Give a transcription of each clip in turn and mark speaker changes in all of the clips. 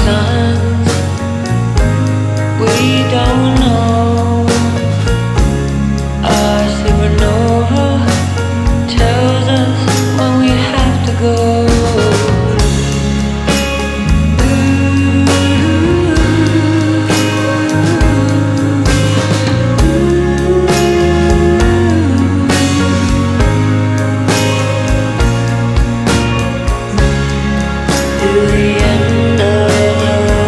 Speaker 1: signs we don't know. Our supernova tells us when we have to go. To the end of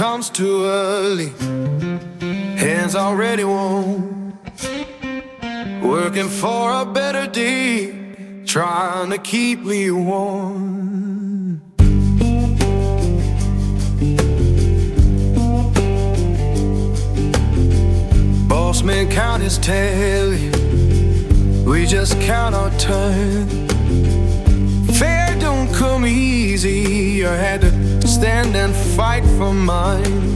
Speaker 2: comes too early, hands already warm, working for a better day, trying to keep me warm. Boss man count his tally, we just count our turn. Fair don't come easy, I had to stand and fight for mine.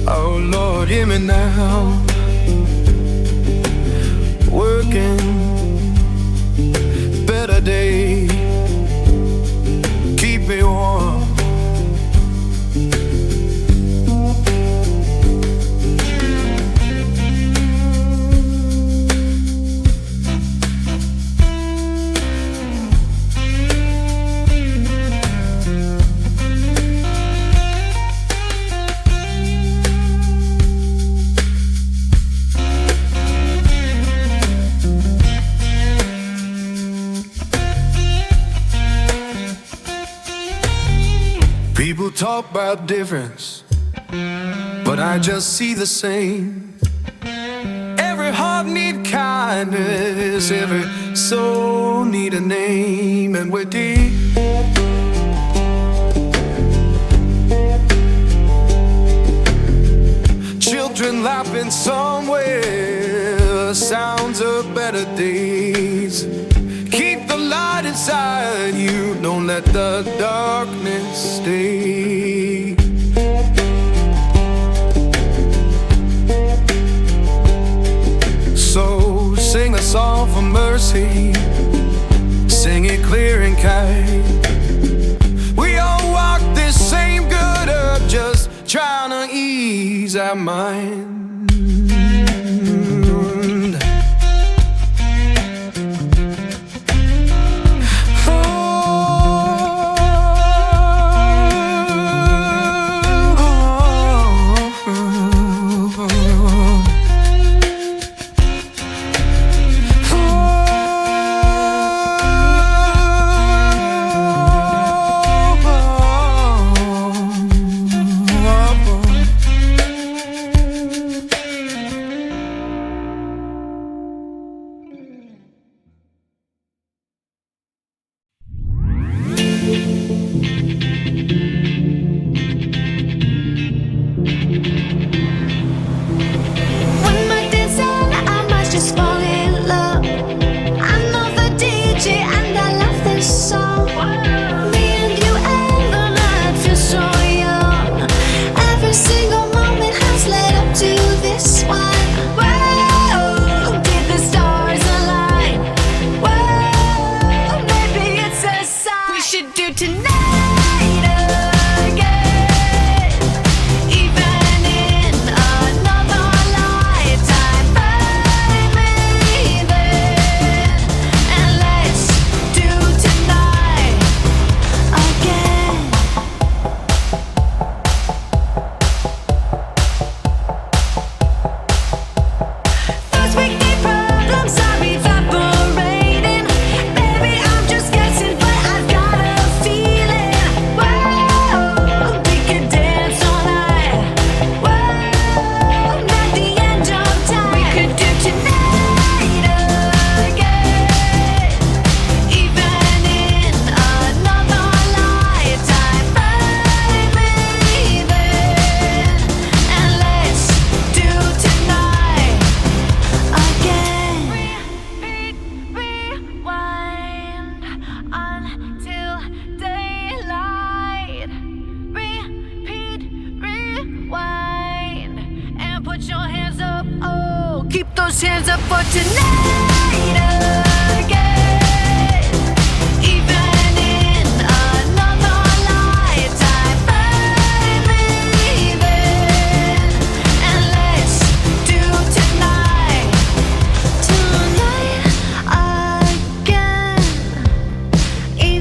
Speaker 2: Oh Lord, hear me now. Working, better day, keep me warm. People talk about difference, but I just see the same. Every heart need kindness, every soul need a name, and we're deep. Children laughing somewhere, sounds of better days. Keep the light inside you, don't let the darkness stay. So sing a song for mercy, sing it clear and kind. We all walk this same good earth, just trying to ease our mind.
Speaker 3: those hands up for tonight again. Even in another lifetime, find me there. And let's do tonight again.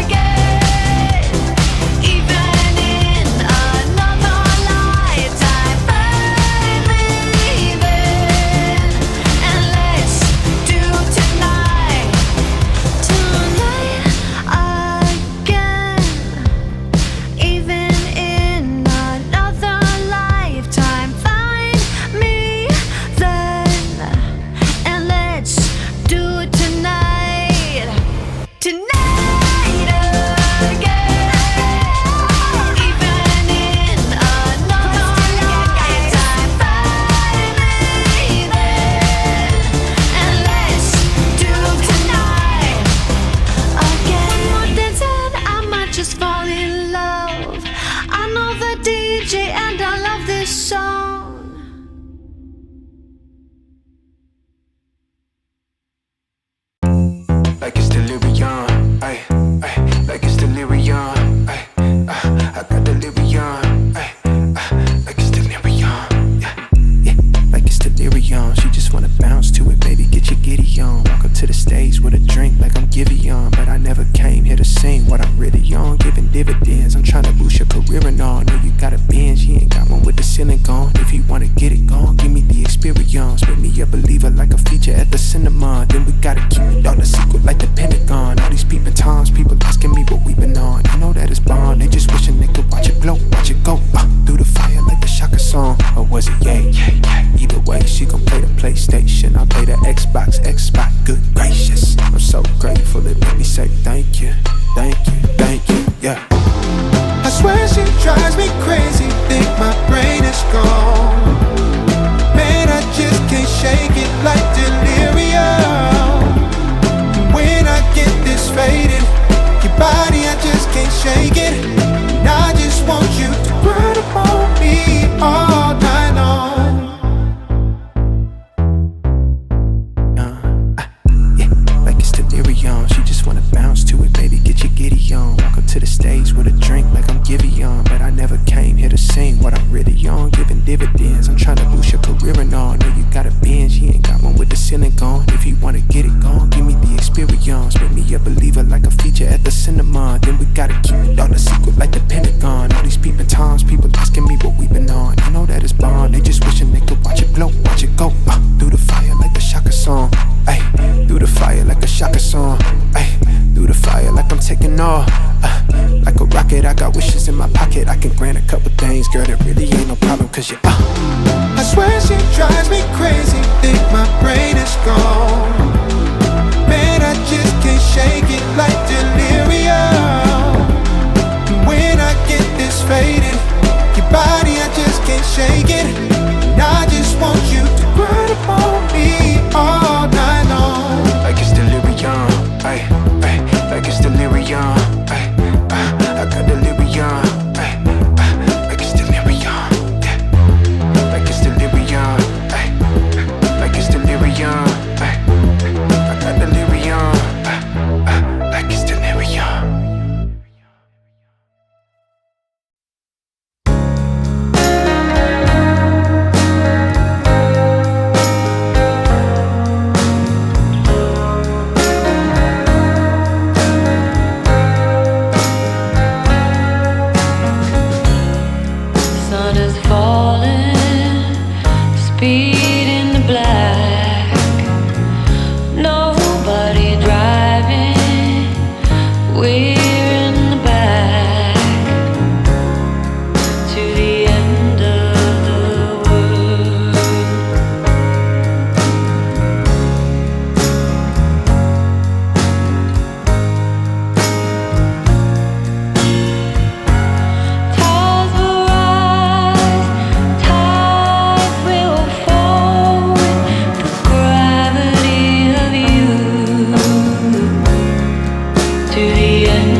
Speaker 3: again. Even in another lifetime, find me then, and let's do tonight again. Even in another lifetime, find me then, and let's do it tonight. Tonight again. Even in another lifetime, find me then, and let's do tonight again. One more dance and I might just fall in love. I know the DJ and I love this song.
Speaker 2: Like it's delirium, ay, ay, like it's delirium, ay, I got delirium, ay, like it's delirium, yeah, yeah, like it's delirium. She just wanna bounce to it, baby, get your giddy on. Walk up to the stage with a drink like I'm Giveon, but I never came here to sing what I'm really on, giving dividends. I'm trying to boost your career and all. Know you got a Benz, you ain't got one with the ceiling gone. If you wanna get it gone, give me the experience. Make me a believer like a feature at the cinema. Then we gotta keep it all the secret like the Pentagon. All these peeping times, people asking me what we been on. I know that it's bond, they just wishing they could watch it glow, watch it go through the fire like the Shaka song. Or was it yay? Either way, she gon' play the PlayStation. I play the Xbox, good gracious. I'm so grateful it made me say thank you, thank you, thank you, yeah. I swear she drives me crazy, think my brain is gone. Man, I just can't shake it like delirium. When I get this faded, your body, I just can't shake it. And I just want you to run up on me all night long. Yeah, like it's delirium. She just wanna bounce to it, baby, get your giddy on. Walk up to the stage with a drink like I'm Giveon, but I never came here to sing what I'm really on, giving dividends. I'm trying to boost your career and all. Know you got a Benz, you ain't got one with the ceiling gone. If you wanna get it gone, give me the experience. Make me a believer like a feature at the cinema. Then we gotta keep it all the secret like the Pentagon. All these peeping times, people asking me what we been on. I know that it's bond, they just wishing they could watch it glow, watch it go through the fire like the Shaka song. Ay, through the fire like a Shaka song. Ay, through the fire like I'm taking off. Like a rocket, I got wishes in my pocket. I can grant a couple things, girl, that really ain't no problem. Cause you I swear she drives me crazy, think my brain is gone. Man, I just can't shake it like delirium. When I get this faded, your body, I just can't shake it. And I just want you to run up on me all night long. Like it's delirium, ay, ay, like it's delirium, ay, I got delirium, ay, like it's delirium, yeah, like it's delirium, ay, like it's delirium, ay, I got delirium, like it's delirium.
Speaker 1: Sun is falling, speed in the black. Nobody driving, we're in the back. To the end of the world. Tides will rise, tides will fall with the gravity of you. To the end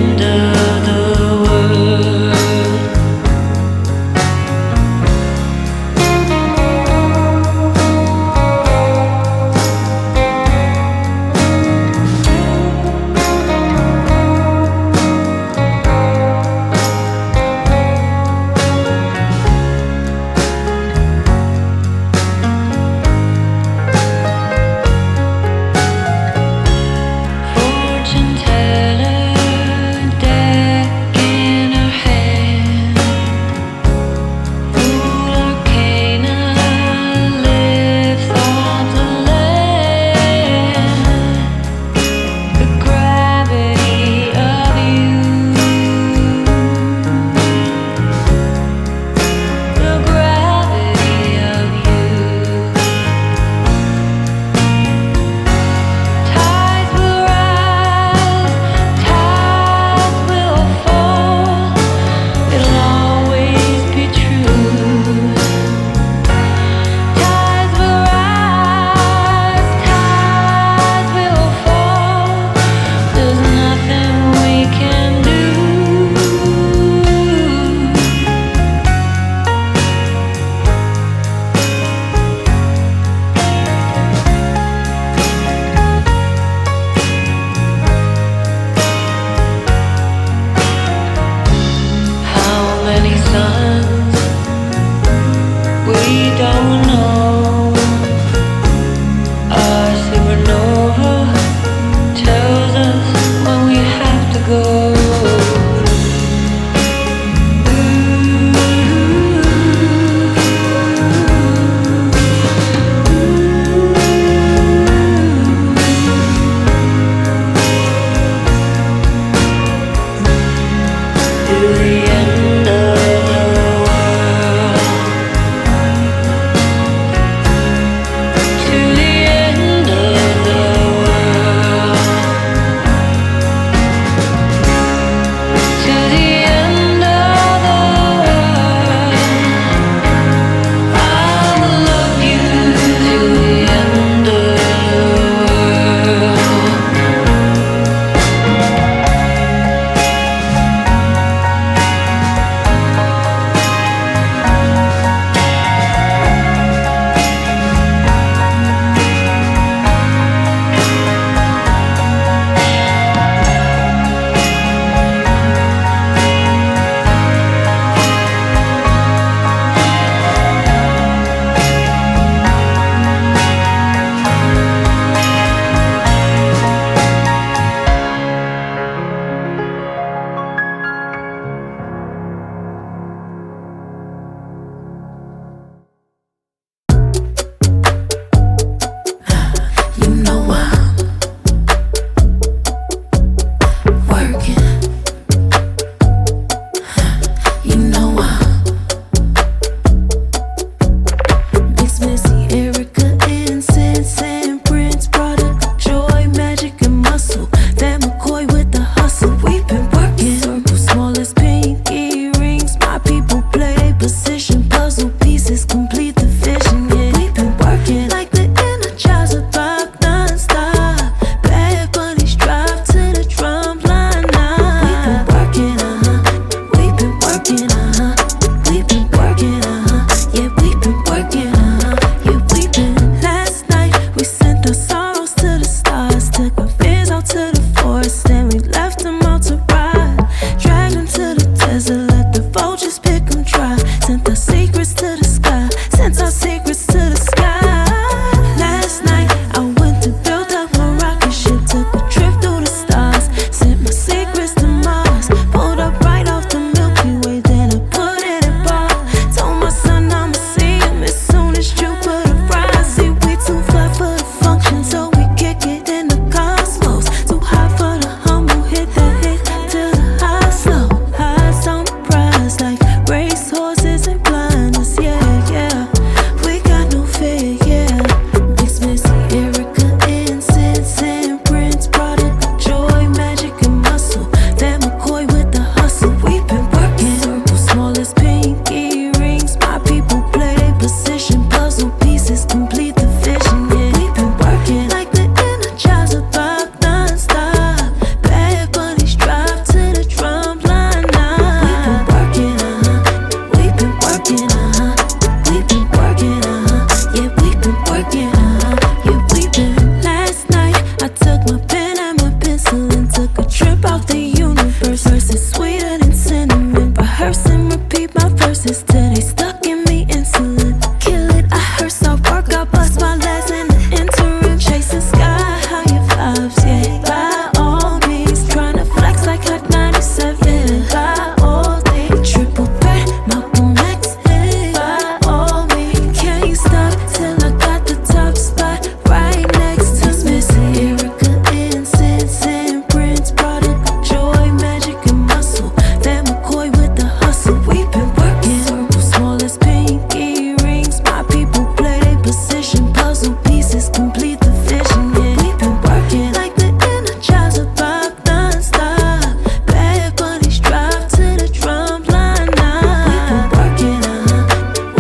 Speaker 4: took a trip out the universe. Verses sweeter than cinnamon. Rehearse and repeat my verses till they stuck in me insulin. Kill it, I hearse, I work, I bust my legs in the interim. Chasing sky, higher vibes, yeah. By all means, tryna flex like Hot 97. By all means, triple back, Malcolm X, hey. By all means, can't stop till I got the top spot right next to Missy Erica, Incense and Prince, Prodigal Joy, Magic and Muscle. Van McCoy with the hustle. We've been working circles, small as pinky rings. My people play their position. Puzzle pieces complete the vision. Yeah, we've been working like the Energizer Bob non-stop. Bad bunnies drive to the drum line now. We've been working,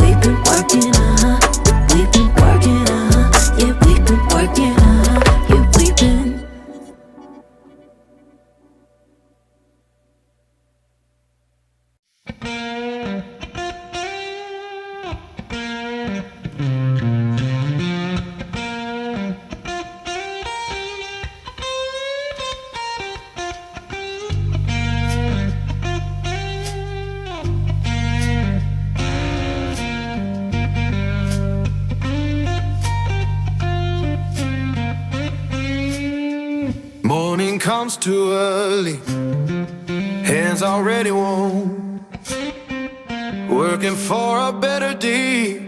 Speaker 4: we've been working, we've been working, yeah, we've been working, yeah, we've been.
Speaker 2: Morning comes too early, hands already warm. Working for a better day,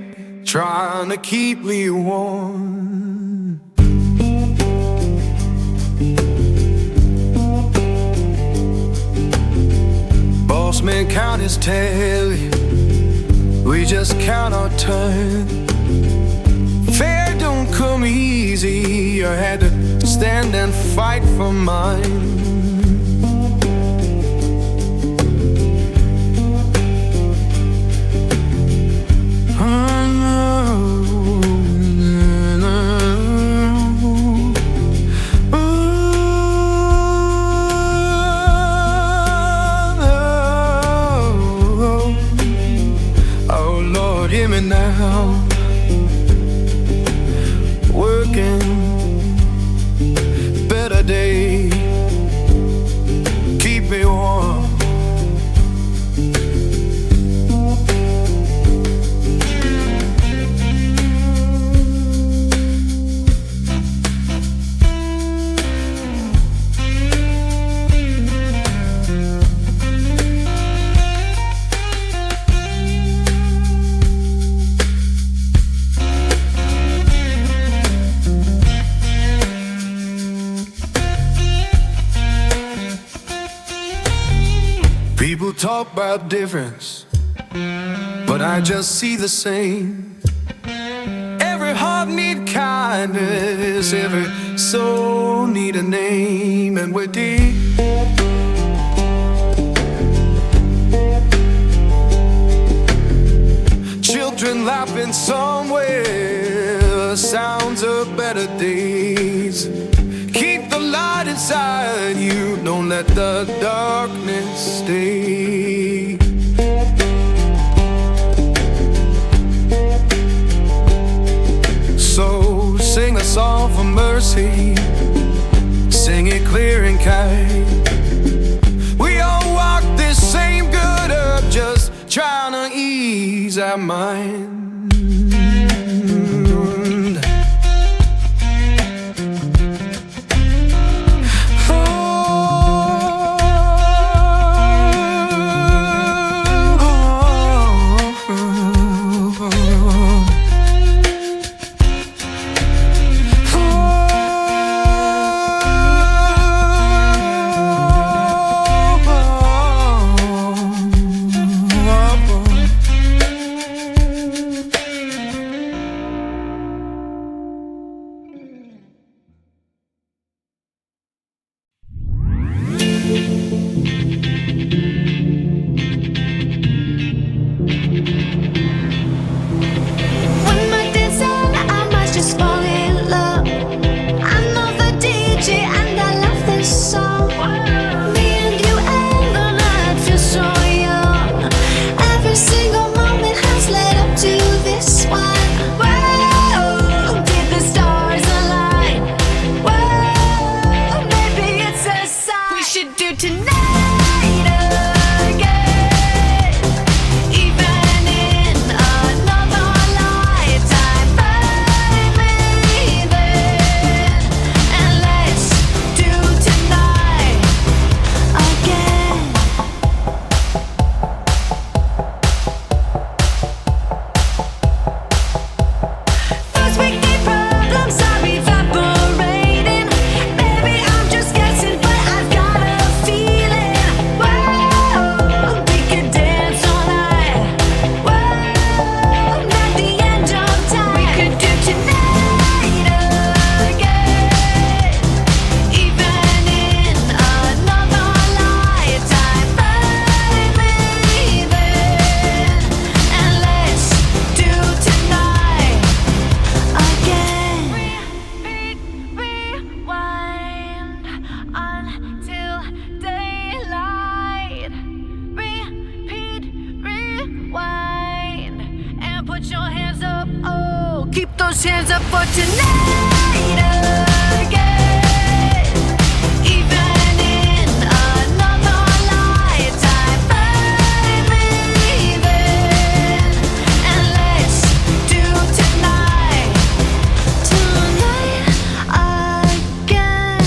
Speaker 2: trying to keep me warm. Boss man count his tally, we just count our turn. Fair don't come easy, I had to stand and fight for mine. Oh Lord, hear me now. Working, better day, keep me warm. People talk about difference, but I just see the same. Every heart need kindness, every soul need a name, and we're deep. Children laughing somewhere, sounds of better days. Keep the light inside you, don't let the darkness stay. So sing a song for mercy, sing it clear and kind. We all walk this same good earth, just trying to ease our mind.
Speaker 3: should do tonight again. Even in another lifetime, find me there. And let's do tonight again. First we get problems are evaporating. Maybe I'm just guessing, but I've got a feeling. Whoa, we could dance all night. Whoa, not the end of time. We could do tonight again. Even in another lifetime, find me there. And let's do tonight again. Repeat, rewind until daylight. Repeat, rewind and put your hands up. Oh, keep those hands up for tonight again. Even in another lifetime, find me there. And let's do tonight again.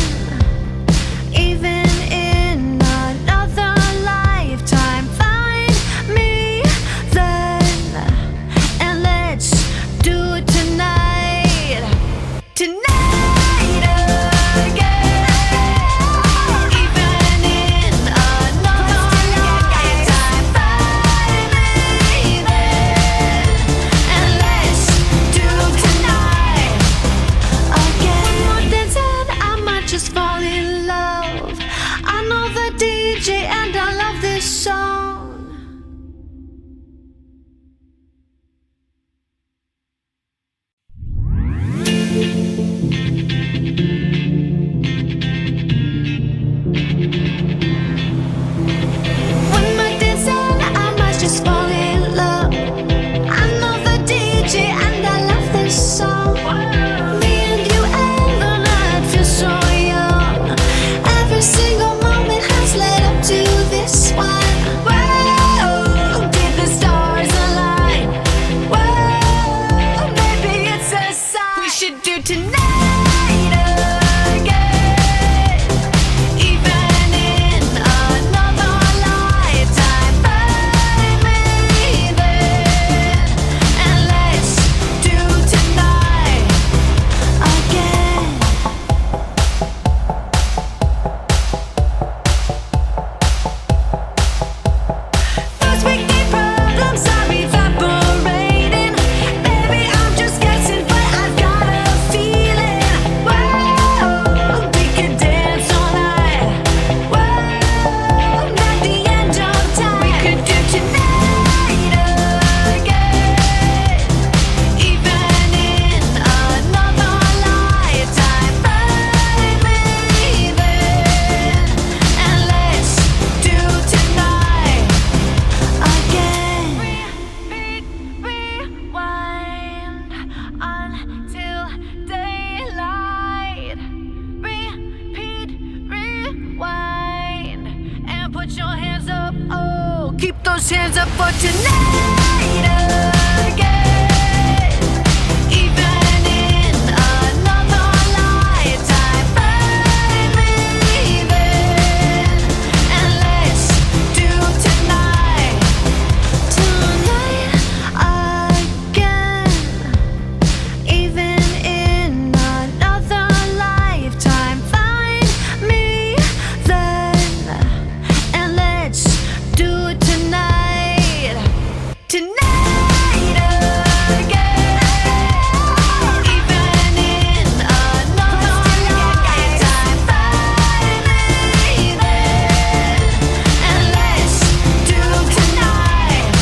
Speaker 3: Even in another lifetime, find me then. And let's do it tonight. Tonight again. Even in another lifetime, find me there. And let's do tonight again. One more dance and I might just fall in love. I know the DJ and I love this song. One more dance and I might just fall in love. I know the DJ and I love this song. Me and you and the night feel so young. Every single moment has led up to this one. Whoa, did the stars align? Whoa, maybe it's a sign. We should do tonight again. Even in another lifetime, find me there. And let's do tonight again. First we get problems are evaporating. Maybe I'm just guessing, but I've got a feeling. Whoa, we could dance all night. Whoa, not the end of time. We could do tonight again. Even in another lifetime, find me there. And let's do tonight again. Repeat, rewind until daylight. Repeat, rewind and put your hands up. Oh, keep those hands up for tonight again. Even in another lifetime, find me there. And let's do tonight again. Even in another lifetime, find me then. And let's do it tonight. Tonight again. Even in another lifetime, find me there. And let's do tonight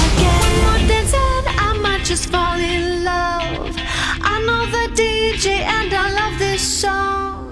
Speaker 3: again. One more dance and I might just fall in love. I know the DJ and I love this song.